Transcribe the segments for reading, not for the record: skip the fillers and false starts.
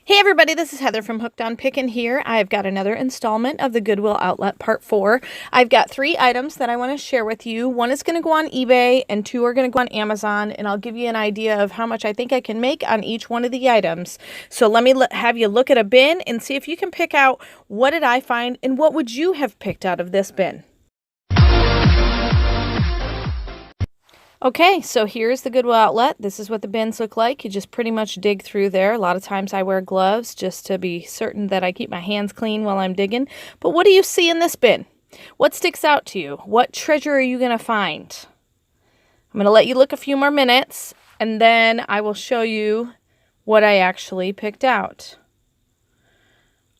Hey everybody, this is Heather from Hooked on Pickin' here. I've got another installment of the Goodwill Outlet Part 4. I've got 3 items that I want to share with you. One is going to go on eBay and 2 are going to go on Amazon, and I'll give you an idea of how much I think I can make on each one of the items. So let me have you look at a bin and see if you can pick out what did I find and what would you have picked out of this bin. Okay, so here's the Goodwill Outlet. This is what the bins look like. You just pretty much dig through there. A lot of times I wear gloves just to be certain that I keep my hands clean while I'm digging. But what do you see in this bin? What sticks out to you? What treasure are you going to find? I'm going to let you look a few more minutes, and then I will show you what I actually picked out.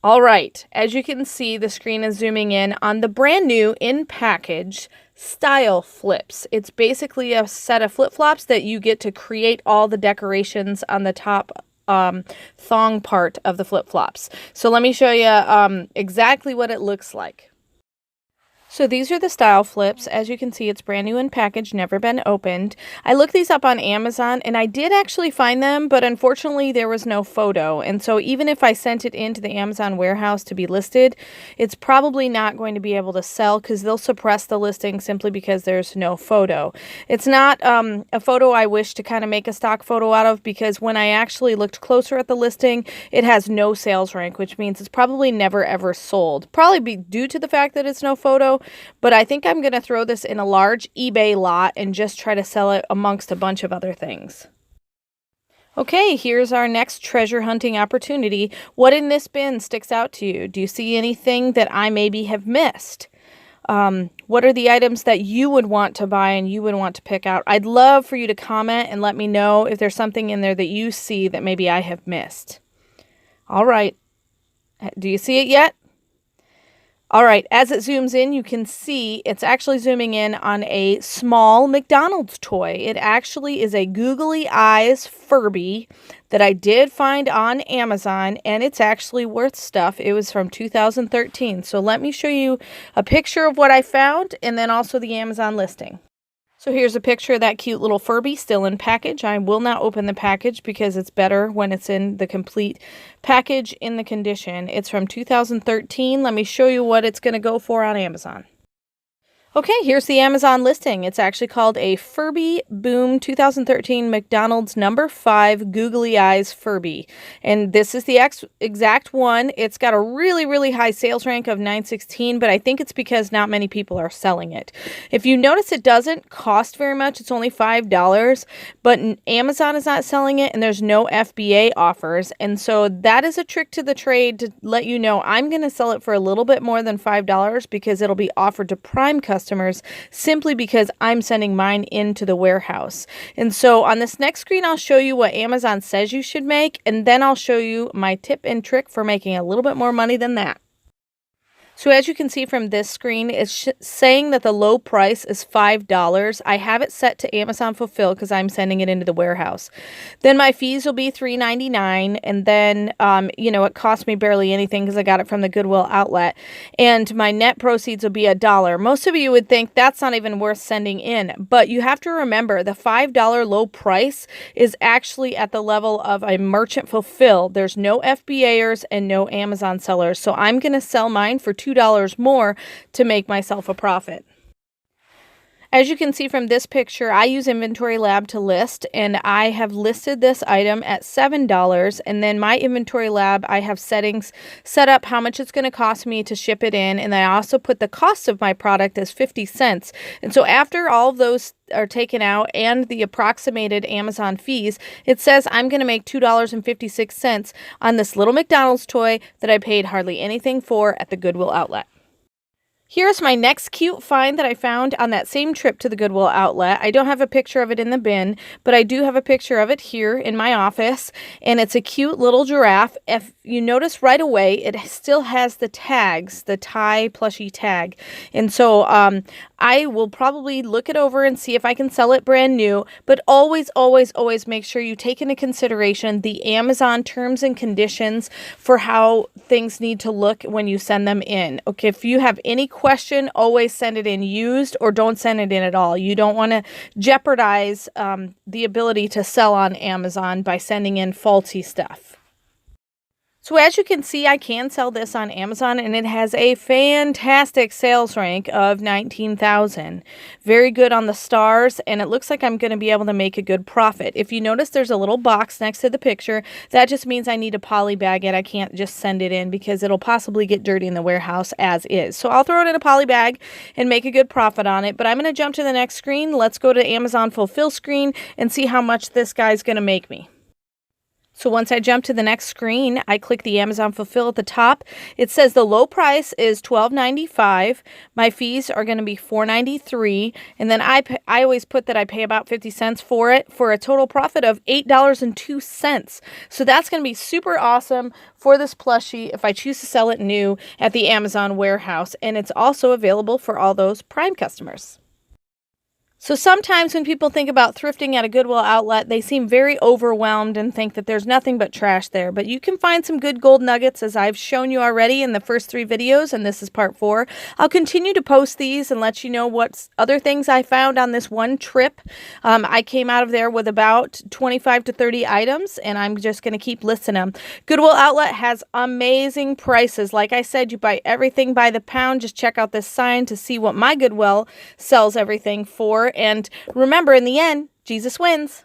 All right, as you can see, the screen is zooming in on the brand new in package style flips. It's basically a set of flip-flops that you get to create all the decorations on the top thong part of the flip-flops. So let me show you exactly what it looks like. So these are the style flips. As you can see, it's brand new in package, never been opened. I looked these up on Amazon and I did actually find them, but unfortunately there was no photo. And so even if I sent it into the Amazon warehouse to be listed, it's probably not going to be able to sell because they'll suppress the listing simply because there's no photo. It's not a photo I wish to kind of make a stock photo out of, because when I actually looked closer at the listing, it has no sales rank, which means it's probably never ever sold. Probably be due to the fact that it's no photo. But I think I'm going to throw this in a large eBay lot and just try to sell it amongst a bunch of other things. Okay, here's our next treasure hunting opportunity. What in this bin sticks out to you? Do you see anything that I maybe have missed? What are the items that you would want to buy and you would want to pick out? I'd love for you to comment and let me know if there's something in there that you see that maybe I have missed. All right. Do you see it yet? All right, as it zooms in, you can see it's actually zooming in on a small McDonald's toy. It actually is a googly eyes Furby that I did find on Amazon, and it's actually worth stuff. It was from 2013. So let me show you a picture of what I found and then also the Amazon listing. So here's a picture of that cute little Furby still in package. I will not open the package because it's better when it's in the complete package in the condition. It's from 2013. Let me show you what it's going to go for on Amazon. Okay, here's the Amazon listing. It's actually called a Furby Boom 2013 McDonald's number 5 Googly Eyes Furby. And this is the exact one. It's got a really, really high sales rank of 916, but I think it's because not many people are selling it. If you notice, it doesn't cost very much. It's only $5, but Amazon is not selling it, and there's no FBA offers. And so that is a trick to the trade to let you know I'm going to sell it for a little bit more than $5 because it'll be offered to Prime customers simply because I'm sending mine into the warehouse. And so on this next screen, I'll show you what Amazon says you should make, and then I'll show you my tip and trick for making a little bit more money than that. So as you can see from this screen, it's saying that the low price is $5. I have it set to Amazon Fulfill because I'm sending it into the warehouse. Then my fees will be $3.99, and then, it cost me barely anything because I got it from the Goodwill Outlet, and my net proceeds will be $1. Most of you would think that's not even worth sending in, but you have to remember the $5 low price is actually at the level of a merchant fulfill. There's no FBAers and no Amazon sellers, so I'm going to sell mine for $2 more to make myself a profit. As you can see from this picture, I use Inventory Lab to list, and I have listed this item at $7, and then my Inventory Lab, I have settings set up how much it's going to cost me to ship it in, and I also put the cost of my product as 50 cents. And so after all of those are taken out and the approximated Amazon fees, it says I'm going to make $2.56 on this little McDonald's toy that I paid hardly anything for at the Goodwill Outlet. Here's my next cute find that I found on that same trip to the Goodwill Outlet. I don't have a picture of it in the bin, but I do have a picture of it here in my office, and it's a cute little giraffe. If you notice right away, it still has the tags, the tie plushie tag. And so I will probably look it over and see if I can sell it brand new, but always, always, always make sure you take into consideration the Amazon terms and conditions for how things need to look when you send them in. Okay, if you have any question, always send it in used or don't send it in at all. You don't want to jeopardize the ability to sell on Amazon by sending in faulty stuff. So as you can see, I can sell this on Amazon, and it has a fantastic sales rank of 19,000. Very good on the stars, and it looks like I'm going to be able to make a good profit. If you notice, there's a little box next to the picture. That just means I need to poly bag it. I can't just send it in because it'll possibly get dirty in the warehouse as is. So I'll throw it in a poly bag and make a good profit on it. But I'm going to jump to the next screen. Let's go to Amazon Fulfill screen and see how much this guy's going to make me. So once I jump to the next screen, I click the Amazon Fulfill at the top. It says the low price is $12.95. My fees are going to be $4.93. And then I always put that I pay about 50 cents for it for a total profit of $8.02. So that's going to be super awesome for this plushie if I choose to sell it new at the Amazon warehouse. And it's also available for all those Prime customers. So sometimes when people think about thrifting at a Goodwill outlet, they seem very overwhelmed and think that there's nothing but trash there. But you can find some good gold nuggets, as I've shown you already in the first 3 videos, and this is part 4. I'll continue to post these and let you know what other things I found on this one trip. I came out of there with about 25 to 30 items, and I'm just going to keep listing them. Goodwill Outlet has amazing prices. Like I said, you buy everything by the pound. Just check out this sign to see what my Goodwill sells everything for. And remember, in the end, Jesus wins.